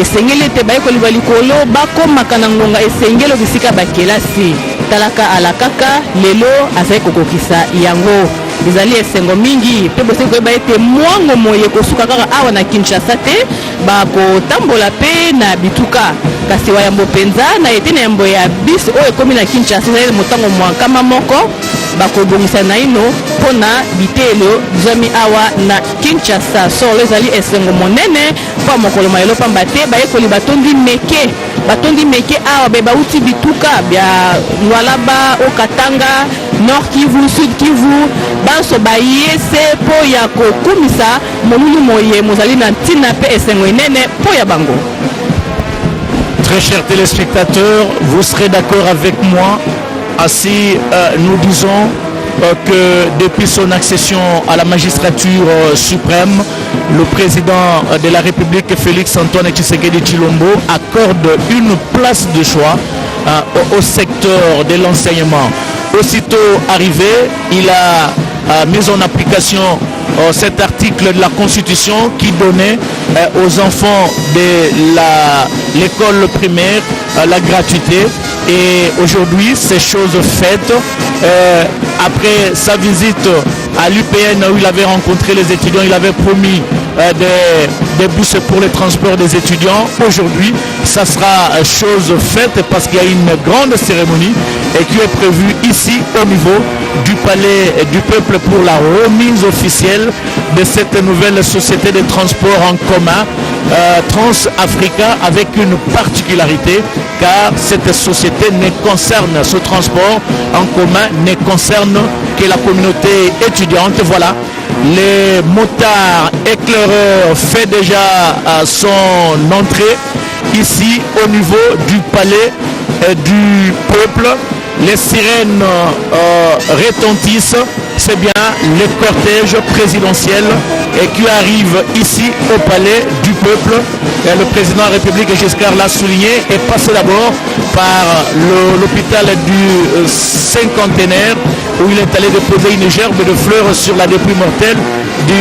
esengeli ete bayekoli balikolo bakomaka na ngonga esengeli okisika bakelasi talaka ala kaka lelo azali kokokisa yango ezali esengo mingi pe bose koyeba ete mwango moye kosuka kaka awa na Kinshasa te bakotambola pe na bituka kasi wayambo penza na ete na yambo ya bis oyo ekomi na Kinshasa ezali motango mwankama moko bakobongisa na ino mpona bitelo zami awa na Kinshasa solo ezali esengo monene mpo mokolo mayelo pamba te bayekoli batondi meke awa be bauti bituka bya Lualaba Okatanga Nord Kivu Sud Kivu banso bayese po ya kokumisa molulu moye mozali na ntina pe esengo enene po ya bango. Très chers téléspectateurs, vous serez d'accord avec moi si nous disons que depuis son accession à la magistrature suprême, le président de la République, Félix Antoine Tshisekedi Tshilombo, accorde une place de choix au secteur de l'enseignement. Aussitôt arrivé, il a mis en application cet article de la Constitution qui donnait aux enfants de l'école primaire la gratuité. Et aujourd'hui, ces choses faites, après sa visite à l'UPN où il avait rencontré les étudiants, il avait promis des bus pour le transport des étudiants. Aujourd'hui, ça sera chose faite parce qu'il y a une grande cérémonie et qui est prévue ici au niveau du Palais du Peuple pour la remise officielle de cette nouvelle société de transport en commun Trans-Africa, avec une particularité car cette société ne concerne, ce transport en commun ne concerne que la communauté étudiante. Voilà, les motards éclaireurs fait déjà son entrée ici au niveau du Palais du Peuple. Les sirènes retentissent, c'est bien le cortège présidentiel qui arrive ici au Palais du Peuple. Et le président de la République Giscard l'a souligné et passe d'abord par l'hôpital du cinquantenaire où il est allé déposer une gerbe de fleurs sur la dépouille mortelle du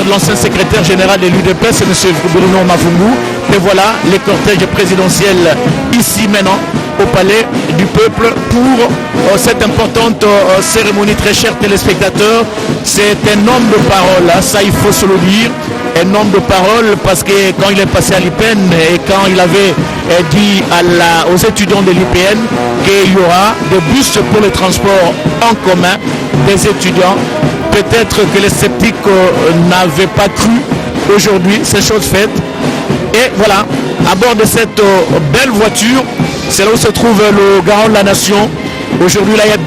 l'ancien secrétaire général de l'UDPS, M. Bruno Mavungu. Et voilà les cortèges présidentiels ici maintenant au Palais du Peuple pour cette importante cérémonie. Très chers téléspectateurs, c'est un homme de parole, ça il faut se le dire, un homme de parole parce que quand il est passé à l'IPN et quand il avait dit aux étudiants de l'IPN qu'il y aura des bus pour le transport en commun des étudiants, peut-être que les sceptiques n'avaient pas cru. Aujourd'hui, c'est chose faite. Et voilà, à bord de cette belle voiture, c'est là où se trouve le garant de la nation. Aujourd'hui, là, il a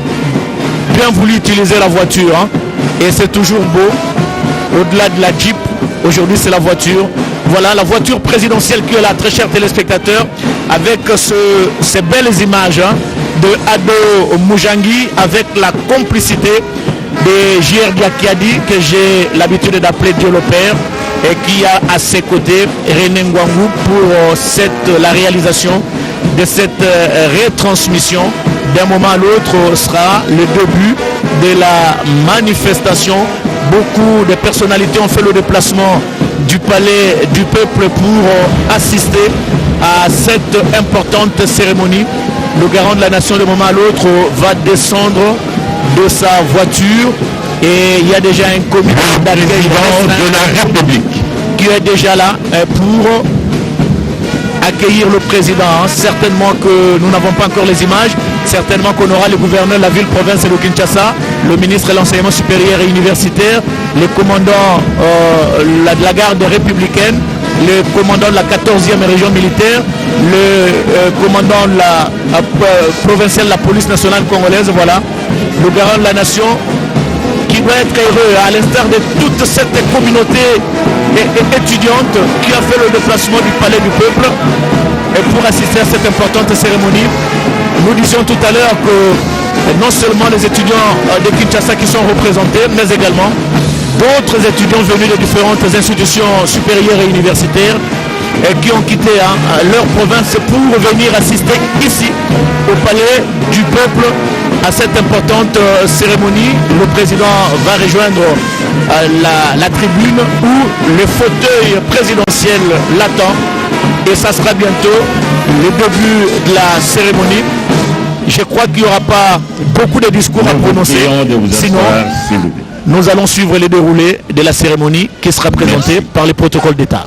bien voulu utiliser la voiture. Hein, et c'est toujours beau. Au-delà de la Jeep, aujourd'hui, c'est la voiture. Voilà, la voiture présidentielle qui est là, très chers téléspectateurs, avec ces belles images hein, de Ado Mujangi, avec la complicité de J.R. Diakiadi, que j'ai l'habitude d'appeler Dieu le Père, et qui a à ses côtés René Ngwangu pour la réalisation de cette retransmission. D'un moment à l'autre sera le début de la manifestation. Beaucoup de personnalités ont fait le déplacement du Palais du Peuple pour assister à cette importante cérémonie. Le garant de la nation, d'un moment à l'autre, va descendre de sa voiture et il y a déjà un comité d'accueil de la République qui est déjà là pour accueillir le président. Certainement que nous n'avons pas encore les images, certainement qu'on aura le gouverneur de la ville-province de Kinshasa, le ministre de l'enseignement supérieur et universitaire, le commandant de la garde républicaine, le commandant de la 14e région militaire, le commandant de la provinciale de la police nationale congolaise, voilà, le garant de la nation qui doit être heureux, à l'instar de toute cette communauté étudiante qui a fait le déplacement du Palais du Peuple et pour assister à cette importante cérémonie. Nous disions tout à l'heure que non seulement les étudiants de Kinshasa qui sont représentés, mais également d'autres étudiants venus de différentes institutions supérieures et universitaires qui ont quitté leur province pour venir assister ici au Palais du Peuple à cette importante cérémonie. Le président va rejoindre la tribune où le fauteuil présidentiel l'attend. Et ça sera bientôt le début de la cérémonie. Je crois qu'il n'y aura pas beaucoup de discours à prononcer. Sinon, nous allons suivre le déroulé de la cérémonie qui sera présentée par les protocoles d'État.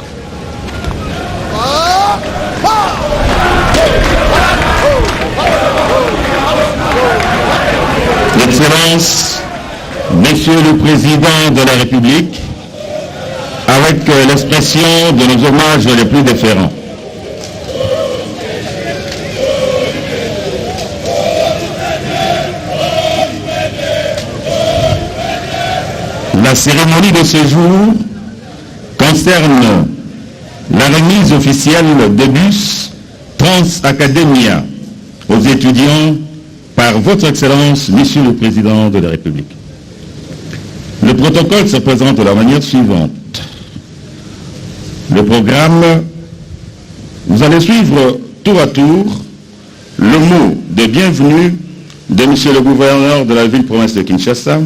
Excellence, Monsieur le Président de la République, avec l'expression de nos hommages les plus déférents. La cérémonie de ce jour concerne la remise officielle des bus Trans Academia aux étudiants par votre Excellence, Monsieur le Président de la République. Le protocole se présente de la manière suivante. Le programme, vous allez suivre tour à tour le mot de bienvenue de Monsieur le gouverneur de la ville-province de Kinshasa,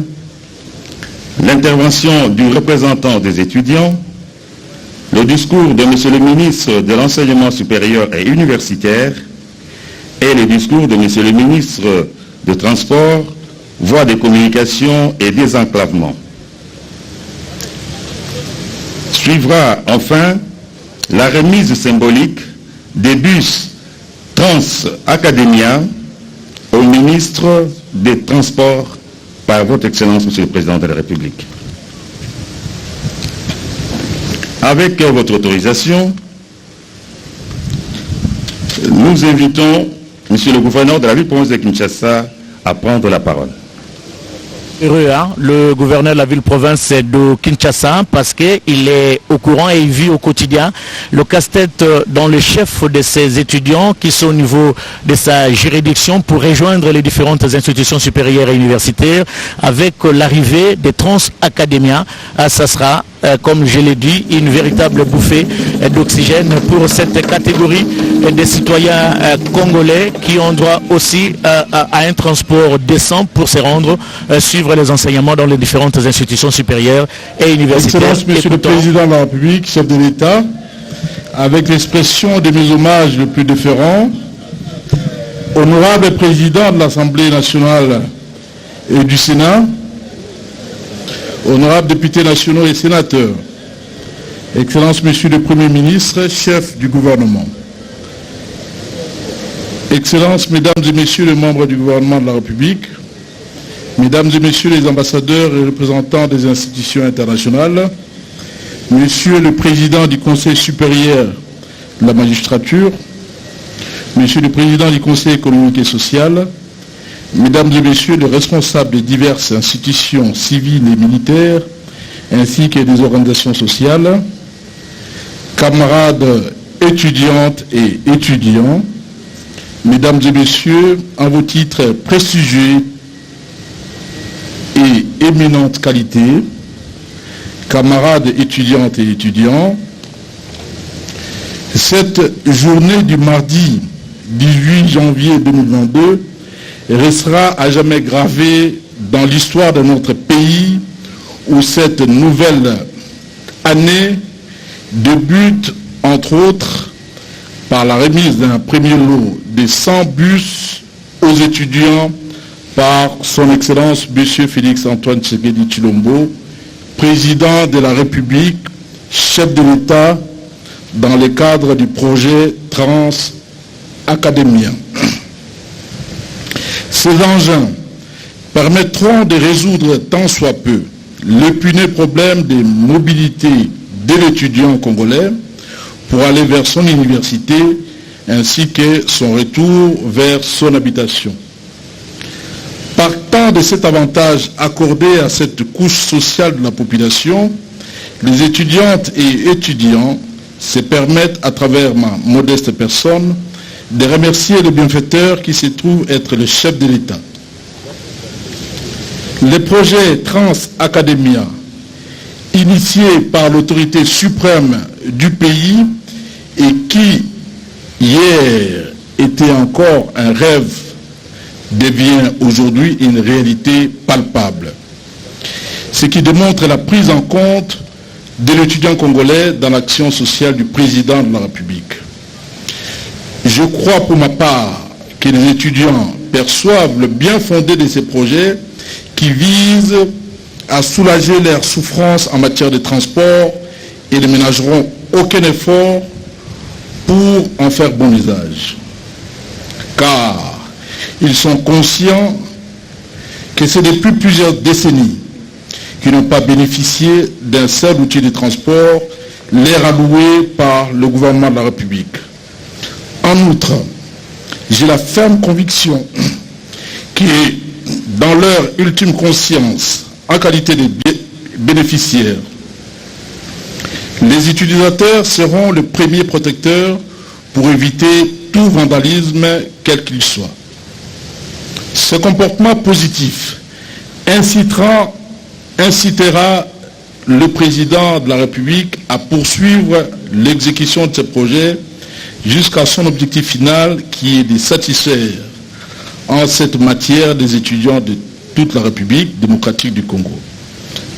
l'intervention du représentant des étudiants, le discours de Monsieur le ministre de l'Enseignement supérieur et universitaire et le discours de Monsieur le ministre de Transport, Voies de communication et désenclavement. Suivra enfin la remise symbolique des bus Trans Academia au ministre des Transports par votre Excellence, Monsieur le Président de la République. Avec votre autorisation, nous invitons Monsieur le gouverneur de la ville-province de Kinshasa à prendre la parole. Le gouverneur de la ville-province de Kinshasa, parce qu'il est au courant et il vit au quotidien le casse-tête dans le chef de ses étudiants qui sont au niveau de sa juridiction pour rejoindre les différentes institutions supérieures et universitaires avec l'arrivée des Trans Academia. Ça sera, comme je l'ai dit, une véritable bouffée d'oxygène pour cette catégorie des citoyens congolais qui ont droit aussi à un transport décent pour se rendre suivre les enseignements dans les différentes institutions supérieures et universitaires. Excellence, Monsieur le Président de la République, chef de l'État, avec l'expression de mes hommages les plus déférents, honorable Président de l'Assemblée nationale et du Sénat, honorables députés nationaux et sénateurs, Excellence, Monsieur le Premier ministre, chef du gouvernement, Excellences, Mesdames et Messieurs les membres du gouvernement de la République, Mesdames et Messieurs les ambassadeurs et représentants des institutions internationales, Monsieur le Président du Conseil supérieur de la magistrature, Monsieur le Président du Conseil économique et social, Mesdames et Messieurs les responsables des diverses institutions civiles et militaires, ainsi que des organisations sociales, camarades étudiantes et étudiants, Mesdames et Messieurs, en vos titres prestigieux et éminente qualité, camarades étudiantes et étudiants, cette journée du mardi 18 janvier 2022 restera à jamais gravée dans l'histoire de notre pays où cette nouvelle année débute entre autres par la remise d'un premier lot de 100 bus aux étudiants par son Excellence M. Félix Antoine Tshisekedi Tshilombo, Président de la République, chef de l'État, dans le cadre du projet Trans Academia. Ces engins permettront de résoudre tant soit peu l'épineux problème de mobilité de l'étudiant congolais pour aller vers son université ainsi que son retour vers son habitation. Partant de cet avantage accordé à cette couche sociale de la population, les étudiantes et étudiants se permettent, à travers ma modeste personne, de remercier le bienfaiteur qui se trouve être le chef de l'État. Le projet Trans Academia, initié par l'autorité suprême du pays et qui, hier, était encore un rêve, devient aujourd'hui une réalité palpable. ce qui démontre la prise en compte de l'étudiant congolais dans l'action sociale du président de la République. Je crois pour ma part que les étudiants perçoivent le bien fondé de ces projets qui visent à soulager leurs souffrances en matière de transport et ne ménageront aucun effort pour en faire bon usage. Car ils sont conscients que c'est depuis plusieurs décennies qu'ils n'ont pas bénéficié d'un seul outil de transport, l'air alloué par le gouvernement de la République. En outre, j'ai la ferme conviction que dans leur ultime conscience, en qualité de bénéficiaires, les utilisateurs seront le premier protecteur pour éviter tout vandalisme, quel qu'il soit. Ce comportement positif incitera le président de la République à poursuivre l'exécution de ce projet jusqu'à son objectif final qui est de satisfaire en cette matière des étudiants de toute la République démocratique du Congo.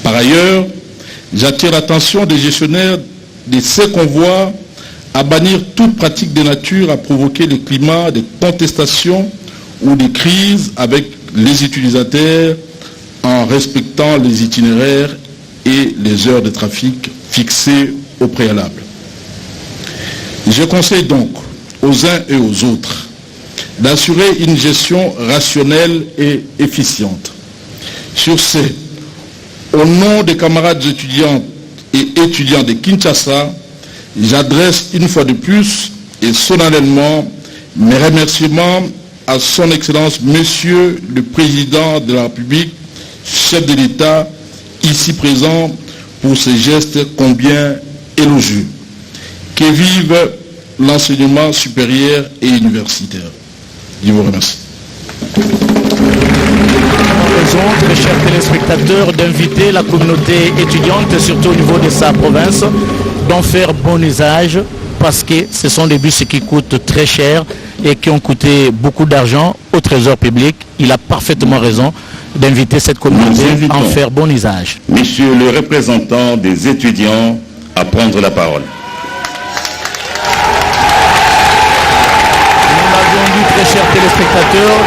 Par ailleurs, j'attire l'attention des gestionnaires de ces convois à bannir toute pratique de nature à provoquer le climat de contestation ou de crise avec les utilisateurs en respectant les itinéraires et les heures de trafic fixées au préalable. Je conseille donc aux uns et aux autres d'assurer une gestion rationnelle et efficiente. Sur ce, au nom des camarades étudiantes et étudiants de Kinshasa, j'adresse une fois de plus et solennellement mes remerciements à son Excellence Monsieur le Président de la République, chef de l'État, ici présent, pour ces gestes combien élogieux. Que vive l'enseignement supérieur et universitaire. Je vous remercie. Très chers téléspectateurs, d'inviter la communauté étudiante, surtout au niveau de sa province, d'en faire bon usage parce que ce sont des bus qui coûtent très cher et qui ont coûté beaucoup d'argent au trésor public. Il a parfaitement raison d'inviter cette communauté à en faire bon usage. Monsieur le représentant des étudiants à prendre la parole. Nous l'avons dit, très chers téléspectateurs,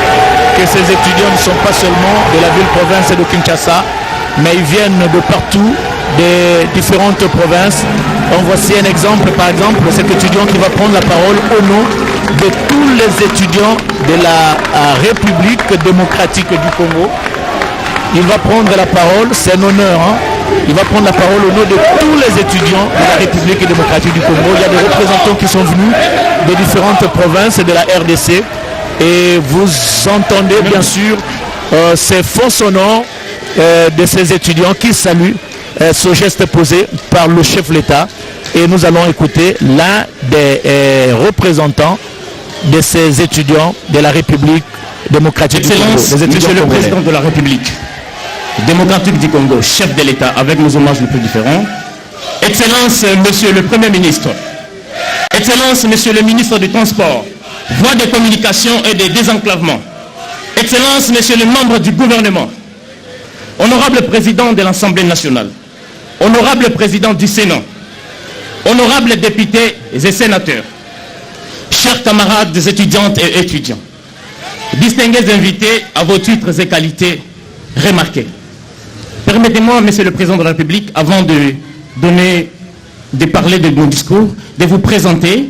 que ces étudiants ne sont pas seulement de la ville-province de Kinshasa, mais ils viennent de partout, des différentes provinces. Donc voici un exemple, par exemple, cet étudiant qui va prendre la parole au nom de tous les étudiants de la République démocratique du Congo. Il va prendre la parole, c'est un honneur, hein? Il va prendre la parole au nom de tous les étudiants de la République démocratique du Congo. Il y a des représentants qui sont venus des différentes provinces de la RDC. Et vous entendez bien sûr ces faux sonores de ces étudiants qui saluent ce geste posé par le chef de l'État. Et nous allons écouter l'un des représentants de ces étudiants de la République démocratique du Congo. Monsieur le Président de la République démocratique du Congo, chef de l'État, avec nos hommages les plus différents. Excellence, Monsieur le Premier ministre. Excellence, Monsieur le ministre du Transport, voie de communication et de désenclavement. Excellence, Monsieur le membre du gouvernement. Honorable Président de l'Assemblée nationale. Honorable Président du Sénat. Honorables députés et sénateurs. Chers camarades étudiantes et étudiants. Distingués invités à vos titres et qualités remarqués. Permettez-moi, Monsieur le Président de la République, avant de parler de mon discours, de vous présenter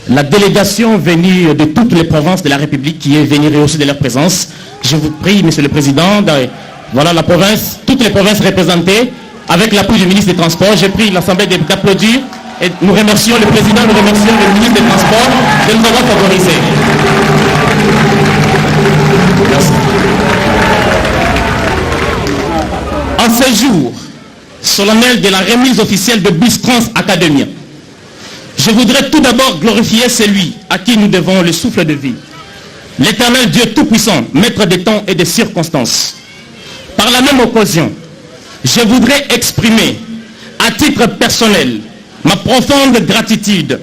la délégation venue de toutes les provinces de la République qui est venue rehausser de leur présence. Je vous prie, Monsieur le Président, voilà la province, toutes les provinces représentées, avec l'appui du ministre des Transports. J'ai pris l'Assemblée d'applaudir et nous remercions le Président, nous remercions le ministre des Transports de nous avoir favorisés. Merci. En ce jour solennel de la remise officielle de bus Trans Academia, je voudrais tout d'abord glorifier celui à qui nous devons le souffle de vie, l'Éternel Dieu Tout-Puissant, maître des temps et des circonstances. Par la même occasion, je voudrais exprimer à titre personnel ma profonde gratitude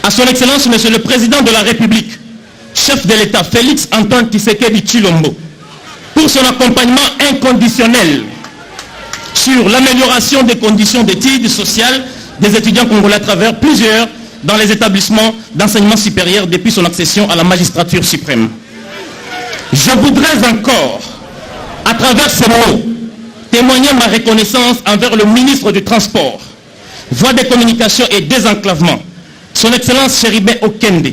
à son Excellence Monsieur le Président de la République, chef de l'État Félix Antoine Tshisekedi Tshilombo, pour son accompagnement inconditionnel sur l'amélioration des conditions d'études sociales des étudiants congolais à travers plusieurs dans les établissements d'enseignement supérieur depuis son accession à la magistrature suprême. Je voudrais encore, à travers ces mots, témoigner ma reconnaissance envers le ministre du Transport, Voies de communication et désenclavement, son Excellence Chéribé Okende,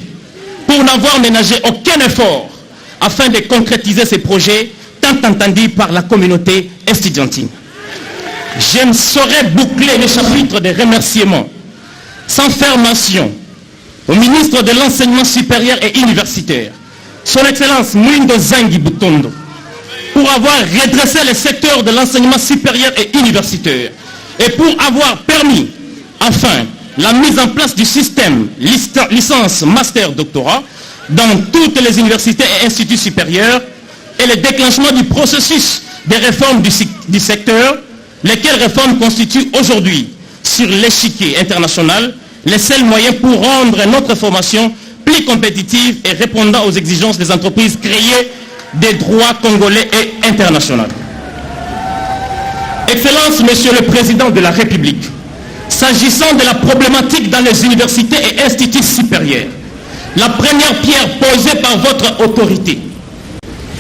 pour n'avoir ménagé aucun effort afin de concrétiser ces projets tant entendus par la communauté estudiantine. Je ne saurais boucler le chapitre des remerciements sans faire mention au ministre de l'Enseignement supérieur et universitaire, son Excellence Mwindo Zangi Butondo, pour avoir redressé le secteur de l'enseignement supérieur et universitaire et pour avoir permis, enfin, la mise en place du système licence, master, doctorat dans toutes les universités et instituts supérieurs et le déclenchement du processus des réformes du secteur, lesquelles réformes constituent aujourd'hui, sur l'échiquier international, les seuls moyens pour rendre notre formation plus compétitive et répondant aux exigences des entreprises créées des droits congolais et internationaux. Excellence, Monsieur le Président de la République, s'agissant de la problématique dans les universités et instituts supérieurs, la première pierre posée par votre autorité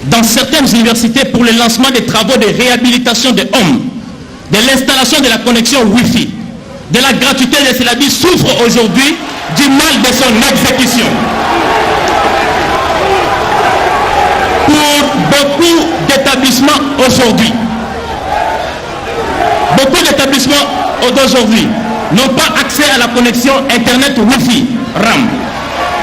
dans certaines universités pour le lancement des travaux de réhabilitation des hommes, de l'installation de la connexion Wi-Fi, de la gratuité des syllabes souffre aujourd'hui du mal de son exécution. Pour beaucoup d'établissements aujourd'hui, n'ont pas accès à la connexion Internet Wi-Fi, RAM.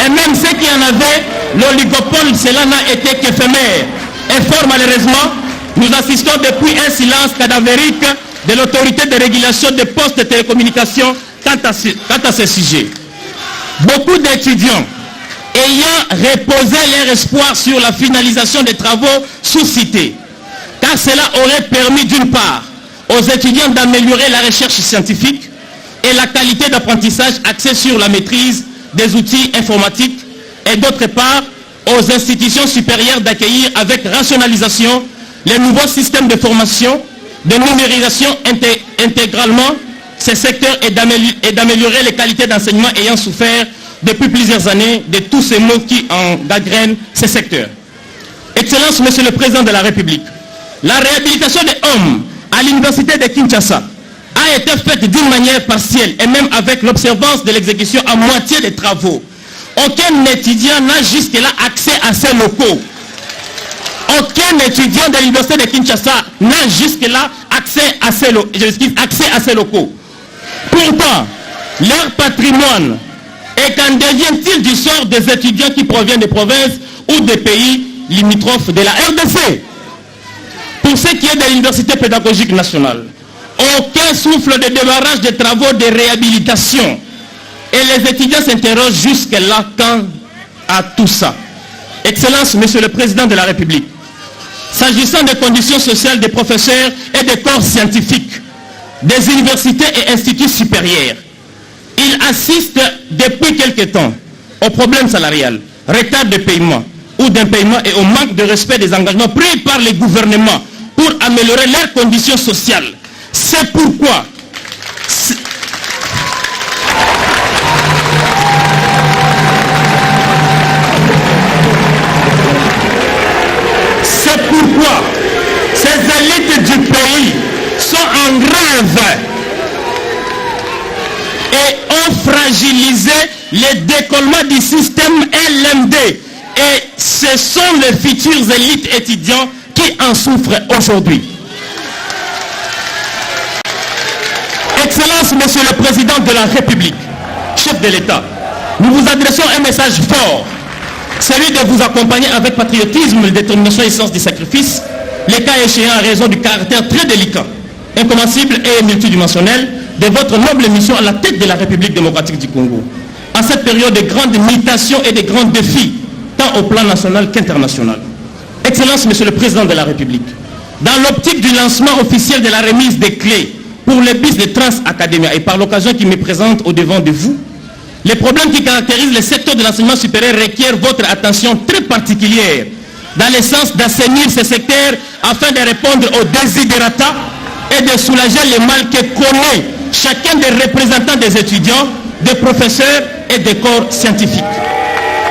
Et même ceux qui en avaient, l'oligopole, cela n'a été qu'éphémère. Et fort malheureusement, nous assistons depuis un silence cadavérique de l'autorité de régulation des postes de télécommunications quant à ce sujet. Beaucoup d'étudiants ayant reposé leur espoir sur la finalisation des travaux sous-cités, car cela aurait permis d'une part aux étudiants d'améliorer la recherche scientifique et la qualité d'apprentissage axée sur la maîtrise des outils informatiques et d'autre part aux institutions supérieures d'accueillir avec rationalisation les nouveaux systèmes de formation, de numérisation intégralement ces secteurs et d'améliorer les qualités d'enseignement ayant souffert depuis plusieurs années de tous ces maux qui en gangrènent ces secteurs. Excellence, Monsieur le Président de la République, la réhabilitation des hommes à l'université de Kinshasa a été faite d'une manière partielle et même avec l'observance de l'exécution à moitié des travaux. Aucun étudiant n'a jusque-là accès à ces locaux. Aucun étudiant de l'université de Kinshasa n'a jusque-là accès à ces locaux. Pourtant, leur patrimoine, et qu'en devient-il du sort des étudiants qui proviennent des provinces ou des pays limitrophes de la RDC? Pour ce qui est de l'Université pédagogique nationale, aucun souffle de démarrage des travaux de réhabilitation. Et les étudiants s'interrogent jusque-là quant à tout ça. Excellence, Monsieur le Président de la République, s'agissant des conditions sociales des professeurs et des corps scientifiques, des universités et instituts supérieurs, ils assistent depuis quelque temps au problème salarial, retard de paiement ou d'impaiement et au manque de respect des engagements pris par les gouvernements pour améliorer leurs conditions sociales. C'est pourquoi ces élites du pays sont en grève et ont fragilisé le décollement du système LMD. Et ce sont les futurs élites étudiants qui en souffrent aujourd'hui. Excellence, Monsieur le Président de la République, chef de l'État, nous vous adressons un message fort, celui de vous accompagner avec patriotisme, détermination et sens du sacrifice, les cas échéants à raison du caractère très délicat, incommensible et multidimensionnel de votre noble mission à la tête de la République démocratique du Congo. À cette période de grandes mutations et de grands défis, tant au plan national qu'international. Excellence, Monsieur le Président de la République, dans l'optique du lancement officiel de la remise des clés pour les BIS de Trans Academia et par l'occasion qui me présente au devant de vous, les problèmes qui caractérisent le secteur de l'enseignement supérieur requièrent votre attention très particulière dans le sens d'assainir ce secteur afin de répondre aux desiderata et de soulager le mal que connaît chacun des représentants des étudiants, des professeurs et des corps scientifiques.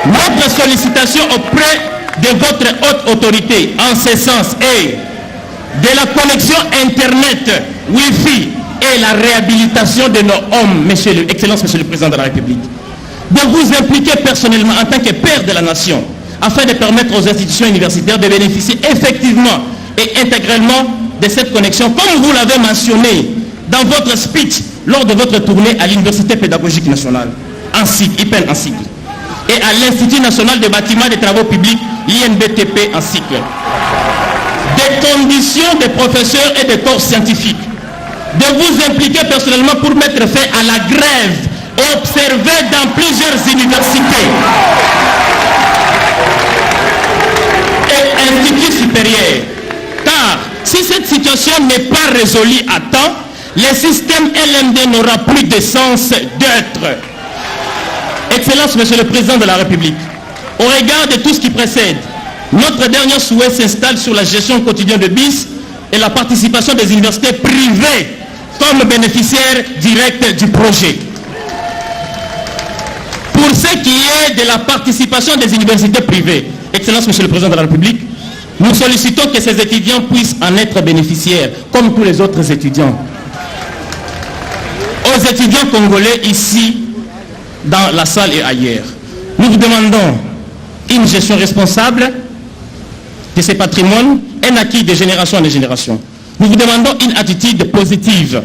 Notre sollicitation auprès de votre haute autorité en ce sens est de la connexion Internet, Wi-Fi et la réhabilitation de nos hommes, Excellence Monsieur le Président de la République. De vous impliquer personnellement en tant que père de la nation afin de permettre aux institutions universitaires de bénéficier effectivement et intégralement de cette connexion, comme vous l'avez mentionné dans votre speech lors de votre tournée à l'Université pédagogique nationale, IPEN en cycle, et à l'Institut national des bâtiments et des travaux publics, l'INBTP en cycle. Des conditions des professeurs et des corps scientifiques, de vous impliquer personnellement pour mettre fin à la grève observée dans plusieurs universités et instituts supérieurs. Car si cette situation n'est pas résolue à temps, le système LMD n'aura plus de sens d'être. Excellence, Monsieur le Président de la République, au regard de tout ce qui précède, notre dernier souhait s'installe sur la gestion quotidienne de BIS et la participation des universités privées comme bénéficiaires directs du projet. Pour ce qui est de la participation des universités privées, Excellence, Monsieur le Président de la République, nous sollicitons que ces étudiants puissent en être bénéficiaires, comme tous les autres étudiants. Aux étudiants congolais ici, dans la salle et ailleurs, nous vous demandons une gestion responsable de ces patrimoines, un acquis de génération en génération. Nous vous demandons une attitude positive,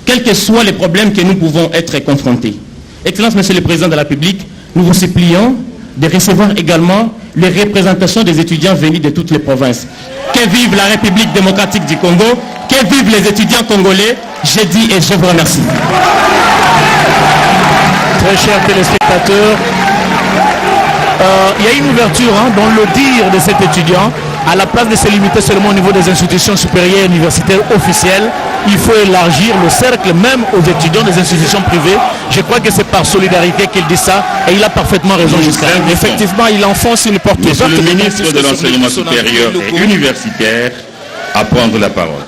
quels que soient les problèmes que nous pouvons être confrontés. Excellence, Monsieur le Président de la République, nous vous supplions de recevoir également les représentations des étudiants venus de toutes les provinces. Que vive la République démocratique du Congo, que vivent les étudiants congolais, je dis et je vous remercie. Très chers téléspectateurs, il y a une ouverture dans le dire de cet étudiant. À la place de se limiter seulement au niveau des institutions supérieures universitaires officielles, il faut élargir le cercle même aux étudiants des institutions privées. Je crois que c'est par solidarité qu'il dit ça et il a parfaitement raison jusqu'à là. Effectivement, il enfonce une porte ouverte. Monsieur le ministre de l'Enseignement supérieur et universitaire à prendre la parole.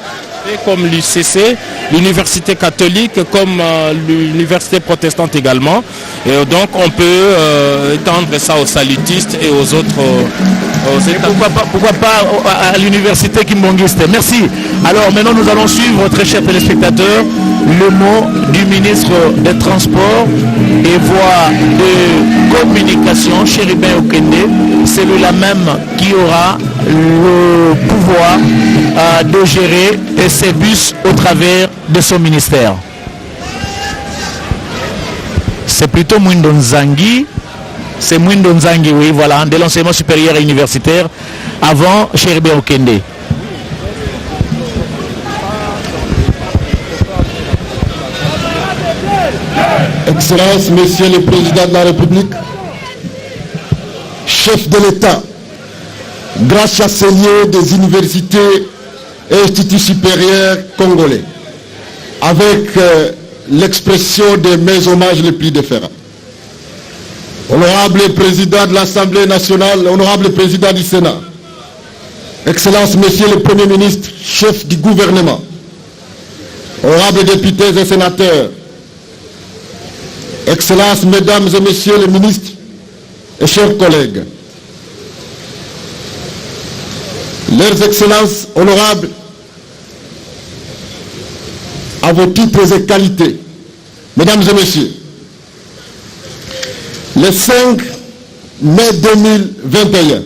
Comme l'UCC, l'université catholique, comme l'université protestante également. Et donc on peut étendre ça aux salutistes et aux autres. Pourquoi pas à l'université kimbongiste. Merci. Alors maintenant nous allons suivre, très chers téléspectateurs, le mot du ministre des Transports et voie de communication, Chéribin Okende, celui-là même qui aura le pouvoir de gérer ces bus au travers de son ministère. C'est plutôt Mwindo Nzangi. C'est Mwindo Nzangi, oui, voilà, de l'enseignement supérieur et universitaire, avant Chéribin Okende. Excellence, Monsieur le Président de la République, chef de l'État, grand chancelier des universités et instituts supérieurs congolais, avec l'expression de mes hommages les plus déférents. Honorable Président de l'Assemblée nationale, honorable Président du Sénat, Excellence, Monsieur le Premier ministre, chef du gouvernement, honorables députés et sénateurs, Excellences, Mesdames et Messieurs les ministres et chers collègues, Leurs Excellences honorables, à vos titres et qualités, Mesdames et Messieurs, le 5 mai 2021,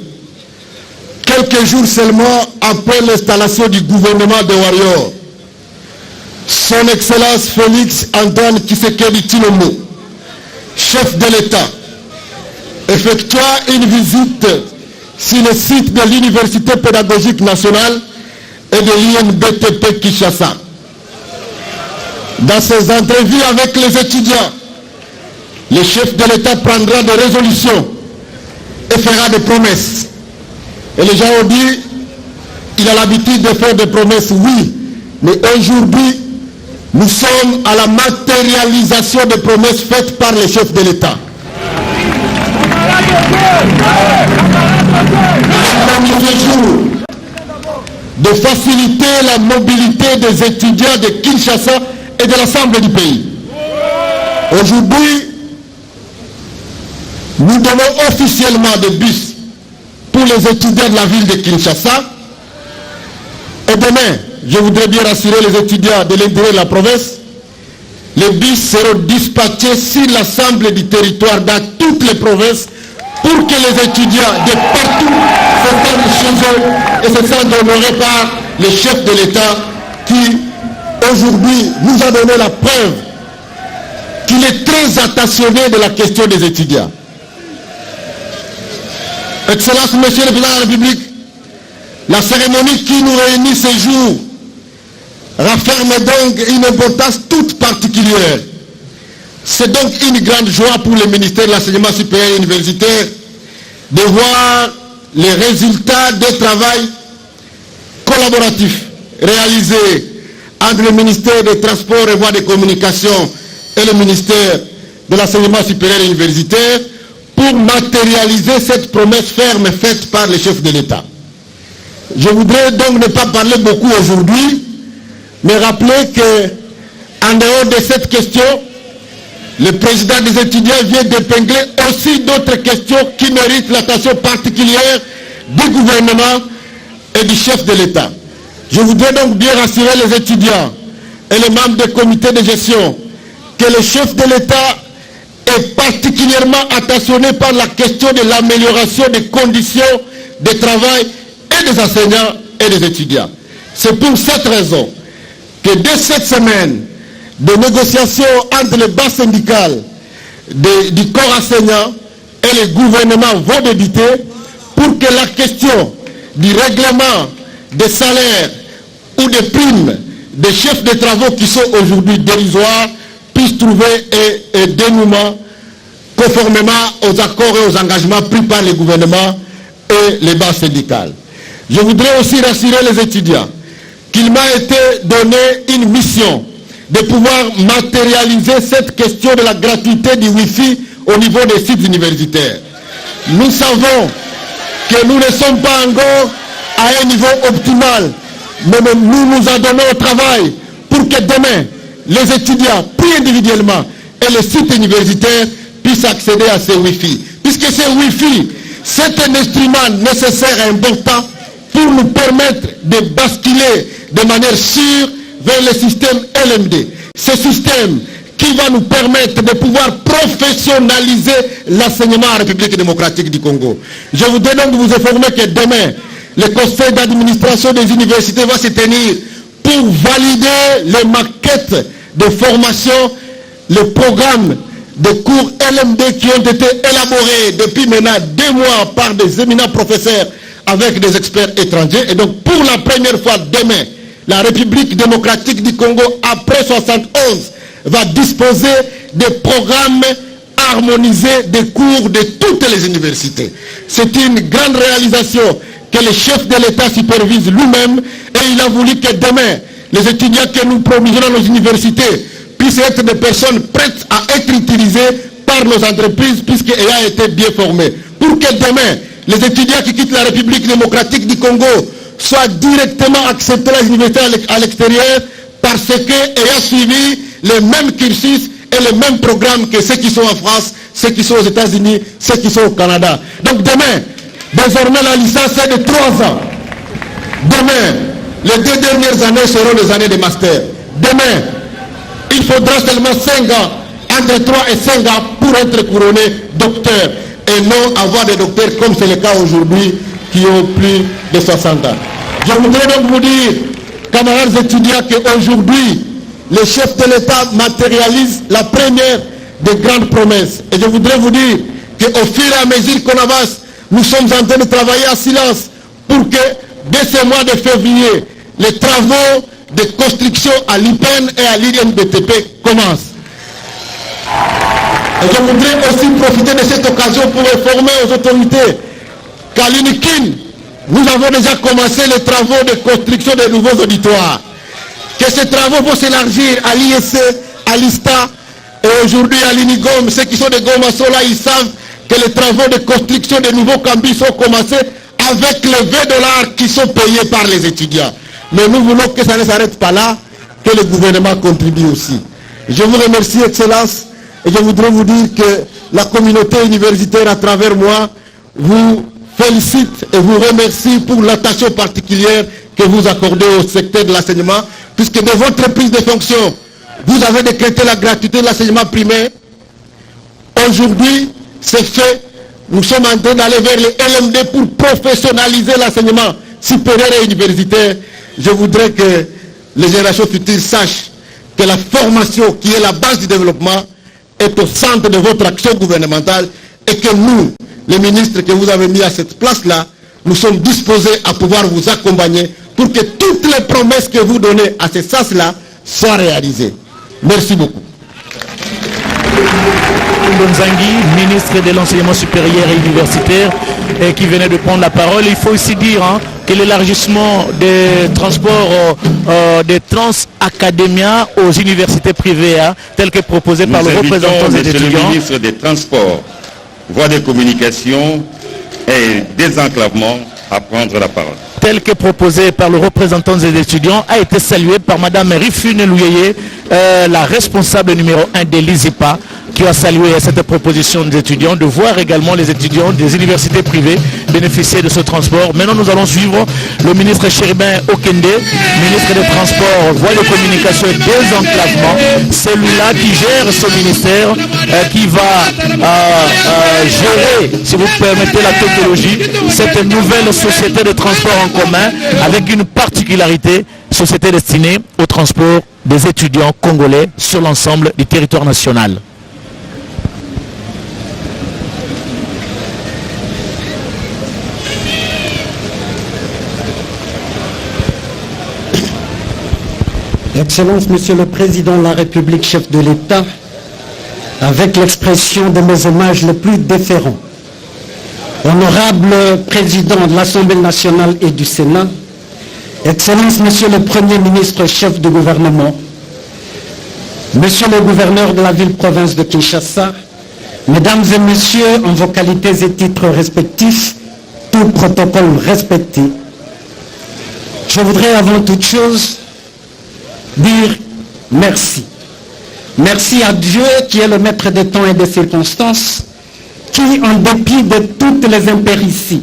quelques jours seulement après l'installation du gouvernement de Warrior, Son Excellence Félix Antoine Tshisekedi Tshilombo, chef de l'État, effectua une visite sur le site de l'Université pédagogique nationale et de l'INBTP Kinshasa. Dans ses entrevues avec les étudiants, le chef de l'État prendra des résolutions et fera des promesses. Et les gens ont dit, il a l'habitude de faire des promesses, oui, mais aujourd'hui, nous sommes à la matérialisation des promesses faites par les chefs de l'État. Dans ce jour, de faciliter la mobilité des étudiants de Kinshasa et de l'ensemble du pays. Aujourd'hui, nous donnons officiellement des bus pour les étudiants de la ville de Kinshasa. Et demain, je voudrais bien rassurer les étudiants de l'intérieur de la province, les bus seront dispatchés sur l'ensemble du territoire dans toutes les provinces pour que les étudiants de partout se sentent chez eux et se sentent honorés par le chef de l'État qui, aujourd'hui, nous a donné la preuve qu'il est très attentionné de la question des étudiants. Excellence, Monsieur le Président de la République, la cérémonie qui nous réunit ce jour renferme donc une importance toute particulière. C'est donc une grande joie pour le ministère de l'Enseignement supérieur et universitaire de voir les résultats du travail collaboratif réalisé entre le ministère des Transports et Voies de Communication et le ministère de l'Enseignement supérieur et universitaire pour matérialiser cette promesse ferme faite par le chef de l'État. Je voudrais donc ne pas parler beaucoup aujourd'hui, mais rappeler qu'en dehors de cette question, le président des étudiants vient d'épingler aussi d'autres questions qui méritent l'attention particulière du gouvernement et du chef de l'État. Je voudrais donc bien rassurer les étudiants et les membres des comités de gestion que le chef de l'État est particulièrement attentionné par la question de l'amélioration des conditions de travail et des enseignants et des étudiants. C'est pour cette raison que dès cette semaine, des négociations entre les bas syndicales du corps enseignant et le gouvernement vont débuter pour que la question du règlement des salaires ou des primes des chefs de travaux qui sont aujourd'hui dérisoires puisse trouver un dénouement conformément aux accords et aux engagements pris par le gouvernement et les bas syndicales. Je voudrais aussi rassurer les étudiants qu'il m'a été donné une mission de pouvoir matérialiser cette question de la gratuité du Wi-Fi au niveau des sites universitaires. Nous savons que nous ne sommes pas encore à un niveau optimal, mais nous nous adonnons au travail pour que demain, les étudiants, plus individuellement, et les sites universitaires puissent accéder à ces Wi-Fi. Puisque ces Wi-Fi, c'est un instrument nécessaire et important pour nous permettre de basculer de manière sûre vers le système LMD. Ce système qui va nous permettre de pouvoir professionnaliser l'enseignement en République démocratique du Congo. Je voudrais donc vous informer que demain, le conseil d'administration des universités va se tenir pour valider les maquettes de formation, les programmes de cours LMD qui ont été élaborés depuis maintenant 2 mois par des éminents professeurs avec des experts étrangers. Et donc pour la première fois demain, la République démocratique du Congo, après 71, va disposer des programmes harmonisés des cours de toutes les universités. C'est une grande réalisation que le chef de l'État supervise lui-même et il a voulu que demain, les étudiants que nous promusons dans nos universités puissent être des personnes prêtes à être utilisées par nos entreprises puisqu'elles ont été bien formées. Pour que demain, les étudiants qui quittent la République démocratique du Congo soient directement acceptés à l'université à l'extérieur parce qu'ayant suivi les mêmes cursus et les mêmes programmes que ceux qui sont en France, ceux qui sont aux États-Unis, ceux qui sont au Canada. Donc demain, désormais la licence est de 3 ans. Demain, les 2 dernières années seront des années de master. Demain, il faudra seulement 5 ans, entre 3 et 5 ans pour être couronné docteur et non avoir des docteurs comme c'est le cas aujourd'hui qui ont plus de 60 ans. Je voudrais donc vous dire, camarades étudiants, qu'aujourd'hui, le chef de l'État matérialise la première des grandes promesses. Et je voudrais vous dire qu'au fur et à mesure qu'on avance, nous sommes en train de travailler en silence pour que, dès ce mois de février, les travaux de construction à l'IPEN et à l'INBTP commencent. Et je voudrais aussi profiter de cette occasion pour informer aux autorités qu'à l'UNIKIN, nous avons déjà commencé les travaux de construction de nouveaux auditoires. Que ces travaux vont s'élargir à l'ISC, à l'ISTA et aujourd'hui à l'UNIGOM. Ceux qui sont de Goma sont là, ils savent que les travaux de construction de nouveaux campus ont commencé avec les 20 $ qui sont payés par les étudiants. Mais nous voulons que ça ne s'arrête pas là, que le gouvernement contribue aussi. Je vous remercie, Excellence, et je voudrais vous dire que la communauté universitaire, à travers moi, vous félicite et vous remercie pour l'attention particulière que vous accordez au secteur de l'enseignement, puisque de votre prise de fonction, vous avez décrété la gratuité de l'enseignement primaire. Aujourd'hui, c'est fait. Nous sommes en train d'aller vers les LMD pour professionnaliser l'enseignement supérieur et universitaire. Je voudrais que les générations futures sachent que la formation, qui est la base du développement, est au centre de votre action gouvernementale et que nous, les ministres que vous avez mis à cette place-là, nous sommes disposés à pouvoir vous accompagner pour que toutes les promesses que vous donnez à ces sas-là soient réalisées. Merci beaucoup. Bonzangi, ministre de l'enseignement supérieur et universitaire, qui venait de prendre la parole. Il faut aussi dire que l'élargissement des transports des Transacadémia aux universités privées, tel que proposé par le représentant des étudiants. Le ministre des Transports, Voies de communication et désenclavement à prendre la parole. Tel que proposé par le représentant des étudiants, a été salué par Mme Rifune Louyeye, la responsable numéro 1 de l'ISIPA, qui a salué cette proposition des étudiants, de voir également les étudiants des universités privées bénéficier de ce transport. Maintenant, nous allons suivre le ministre Chéribin Okende, ministre des Transports, Voies de communication et désenclavement, celui-là qui gère ce ministère, qui va gérer, si vous permettez la technologie, cette nouvelle société de transport en commun, avec une particularité, société destinée au transport des étudiants congolais sur l'ensemble du territoire national. Excellence, Monsieur le Président de la République, chef de l'État, avec l'expression de mes hommages les plus déférents, honorable Président de l'Assemblée nationale et du Sénat, Excellence, Monsieur le Premier ministre, chef de gouvernement, Monsieur le gouverneur de la ville-province de Kinshasa, Mesdames et Messieurs, en vos qualités et titres respectifs, tout protocole respecté, je voudrais avant toute chose dire merci. Merci à Dieu qui est le maître des temps et des circonstances, qui, en dépit de toutes les impérities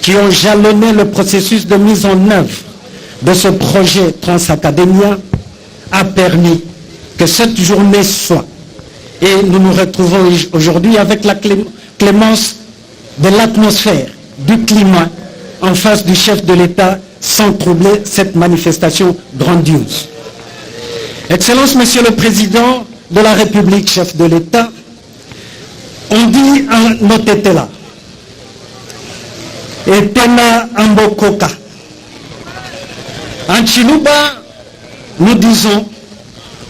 qui ont jalonné le processus de mise en œuvre de ce projet Transacadémia, a permis que cette journée soit. Et nous nous retrouvons aujourd'hui avec la clémence de l'atmosphère, du climat, en face du chef de l'État, sans troubler cette manifestation grandiose. Excellence, Monsieur le Président de la République, chef de l'État, on dit en Notetela, Etena Ambokoka. En Chiluba, nous disons,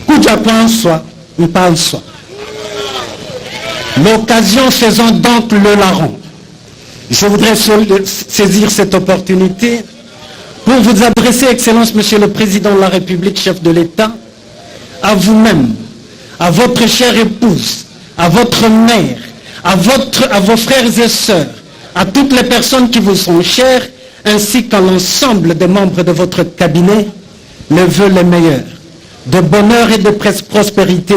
Koujapan soit, Mpal soit. L'occasion faisant donc le larron. Je voudrais saisir cette opportunité pour vous adresser, Excellence, Monsieur le Président de la République, chef de l'État, à vous-même, à votre chère épouse, à votre mère, à vos frères et sœurs, à toutes les personnes qui vous sont chères, ainsi qu'à l'ensemble des membres de votre cabinet, les vœux les meilleurs, de bonheur et de prospérité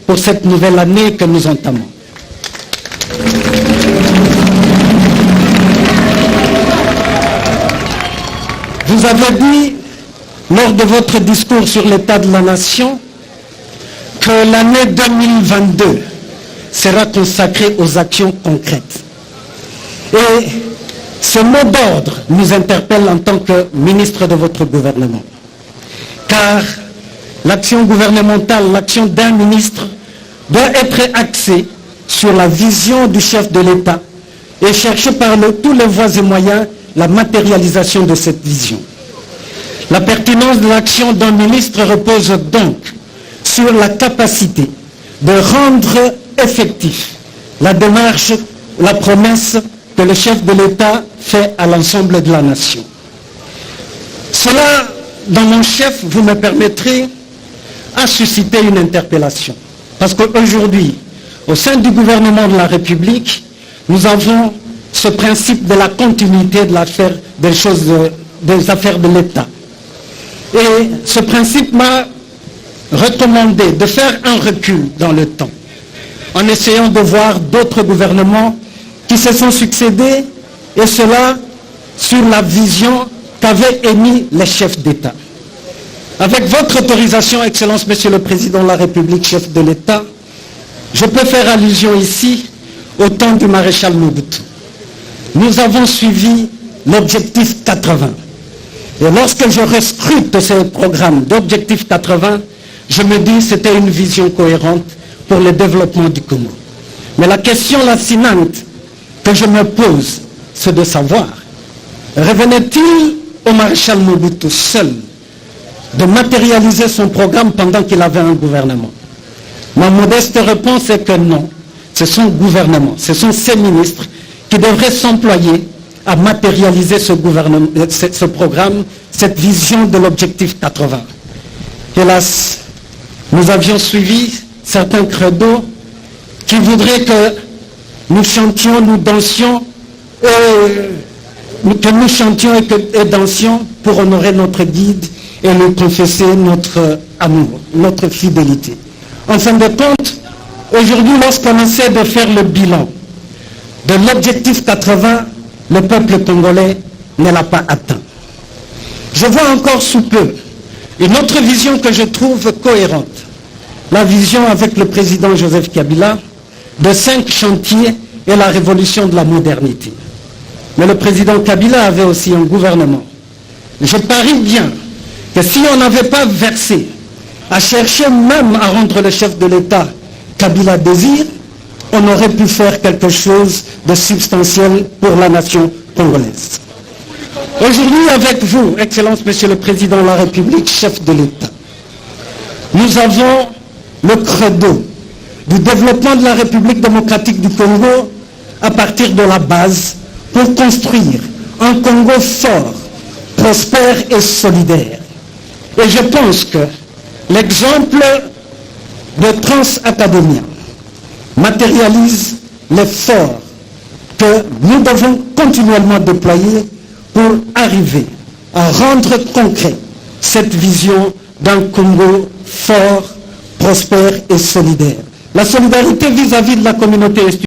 pour cette nouvelle année que nous entamons. Vous avez dit, lors de votre discours sur l'état de la nation, que l'année 2022 sera consacrée aux actions concrètes. Et ce mot d'ordre nous interpelle en tant que ministre de votre gouvernement. Car l'action gouvernementale, l'action d'un ministre, doit être axée sur la vision du chef de l'État et chercher par tous les voies et moyens la matérialisation de cette vision. La pertinence de l'action d'un ministre repose donc sur la capacité de rendre effectif la démarche, la promesse que le chef de l'État fait à l'ensemble de la nation. Cela, dans mon chef, vous me permettrez, a suscité une interpellation. Parce qu'aujourd'hui, au sein du gouvernement de la République, nous avons ce principe de la continuité de l'affaire des affaires de l'État. Et ce principe m'a recommandé de faire un recul dans le temps, en essayant de voir d'autres gouvernements qui se sont succédés, et cela sur la vision qu'avaient émis les chefs d'État. Avec votre autorisation, Excellence, Monsieur le Président de la République, chef de l'État, je peux faire allusion ici au temps du maréchal Mobutu. Nous avons suivi l'objectif 80. Et lorsque je rescrute ce programme d'objectif 80, je me dis que c'était une vision cohérente pour le développement du Congo. Mais la question lancinante que je me pose, c'est de savoir, revenait-il au maréchal Mobutu seul de matérialiser son programme pendant qu'il avait un gouvernement? Ma modeste réponse est que non. C'est son gouvernement, ce sont ses ministres qui devraient s'employer à matérialiser ce programme, cette vision de l'objectif 80. Hélas, nous avions suivi certains credos qui voudraient que nous chantions, nous dansions, et dansions pour honorer notre guide et lui confesser notre amour, notre fidélité. En fin de compte, aujourd'hui, lorsqu'on essaie de faire le bilan de l'objectif 80, le peuple congolais ne l'a pas atteint. Je vois encore sous peu une autre vision que je trouve cohérente. La vision avec le président Joseph Kabila de 5 chantiers et la révolution de la modernité. Mais le président Kabila avait aussi un gouvernement. Je parie bien que si on n'avait pas versé à chercher même à rendre le chef de l'État Kabila désire, on aurait pu faire quelque chose de substantiel pour la nation congolaise. Aujourd'hui, avec vous, Excellence, Monsieur le Président de la République, chef de l'État, nous avons le credo du développement de la République démocratique du Congo à partir de la base pour construire un Congo fort, prospère et solidaire. Et je pense que l'exemple de Transacadémia matérialise l'effort que nous devons continuellement déployer pour arriver à rendre concret cette vision d'un Congo fort, prospère et solidaire. La solidarité vis-à-vis de la communauté